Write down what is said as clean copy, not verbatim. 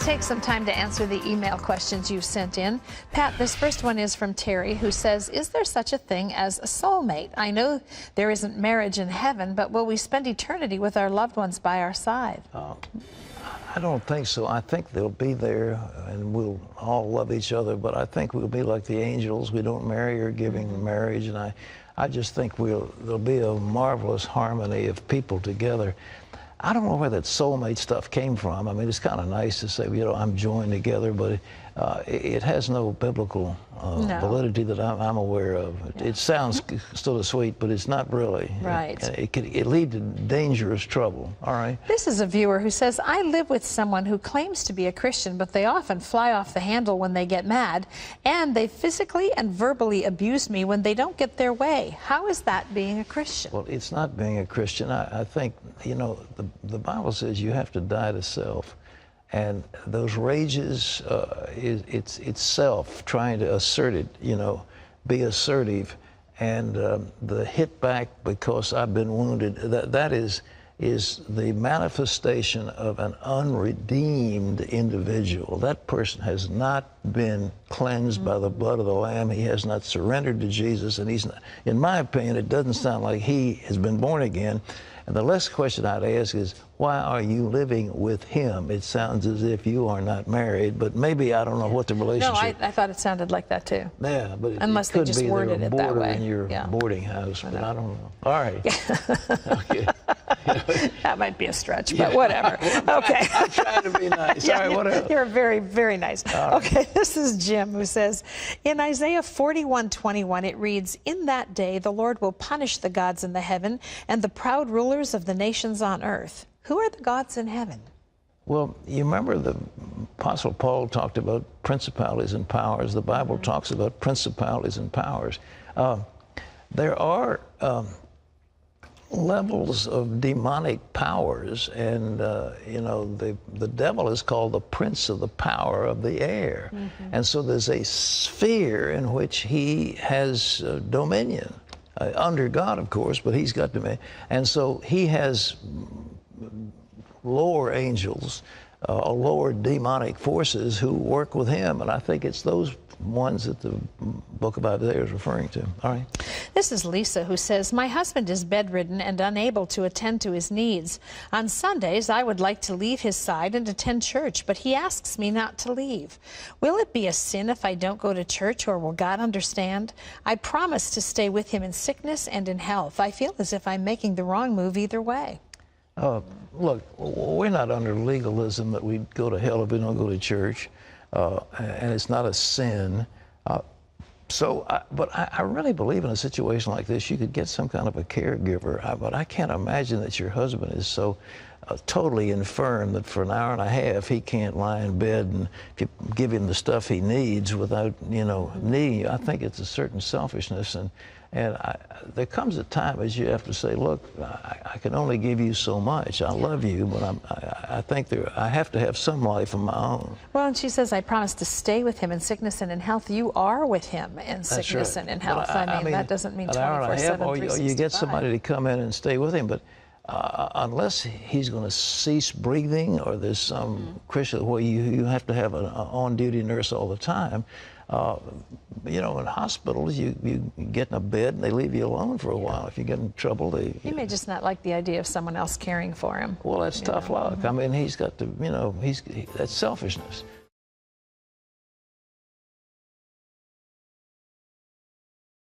take some time to answer the email questions you've sent in. Pat, this first one is from Terry, who says, is there such a thing as a soulmate? I know there isn't marriage in heaven, but will we spend eternity with our loved ones by our side? I don't think so. I think they'll be there and we'll all love each other, but I think we'll be like the angels. We don't marry or giving marriage, and I just think there'll be a marvelous harmony of people together. I don't know where that soulmate stuff came from. I mean, it's kind of nice to say, you know, I'm joined together, but it has no biblical validity that I'm aware of. It sounds sort of sweet, but it's not really. Right. It could lead to dangerous trouble. All right. This is a viewer who says, I live with someone who claims to be a Christian, but they often fly off the handle when they get mad, and they physically and verbally abuse me when they don't get their way. How is that being a Christian? Well, it's not being a Christian. I think, you know, the Bible says you have to die to self. And those rages, it's self trying to assert it, you know, be assertive. And the hit back because I've been wounded, that is the manifestation of an unredeemed individual. That person has not been cleansed by the blood of the Lamb. He has not surrendered to Jesus. And he's not, in my opinion, it doesn't sound like he has been born again. And the last question I'd ask is, why are you living with him? It sounds as if you are not married, but maybe I don't know what the relationship. No, I thought it sounded like that too. Yeah, but unless it could they just be worded it that way. In your boarding house, but I don't know. All right. Okay. That might be a stretch, but whatever. Okay. I'm trying to be nice. All right, whatever. You're very, very nice. Okay, this is Jim who says, in Isaiah 41:21, it reads, in that day the Lord will punish the gods in the heaven and the proud rulers of the nations on earth. Who are the gods in heaven? Well, you remember the Apostle Paul talked about principalities and powers. The Bible talks about principalities and powers. There are levels of demonic powers, and you know, the devil is called the prince of the power of the air. And so there's a sphere in which he has dominion. Under God, of course, but he's got dominion. And so he has lower angels, lower demonic forces who work with him. And I think it's those ones that the book of Isaiah is referring to. All right. This is Lisa who says, my husband is bedridden and unable to attend to his needs. On Sundays, I would like to leave his side and attend church, but he asks me not to leave. Will it be a sin if I don't go to church, or will God understand? I promise to stay with him in sickness and in health. I feel as if I'm making the wrong move either way. Look, we're not under legalism that we go to hell if we don't go to church. And it's not a sin. But I really believe in a situation like this, you could get some kind of a caregiver. But I can't imagine that your husband is so totally infirm that for an hour and a half he can't lie in bed and give him the stuff he needs without, you know, needing you. I think it's a certain selfishness. And there comes a time as you have to say, look, I can only give you so much. I love you, but I think I have to have some life of my own. Well, and she says, I promise to stay with him in sickness and in health. You are with him in sickness and in health. I mean, that doesn't mean 24/7, or you get somebody to come in and stay with him, but unless he's going to cease breathing, or there's some Christian where you have to have an on-duty nurse all the time. You know, in hospitals, you get in a bed and they leave you alone for a while. If you get in trouble, He may just not like the idea of someone else caring for him. Well, that's tough luck. I mean, he's got to, you know, that's selfishness.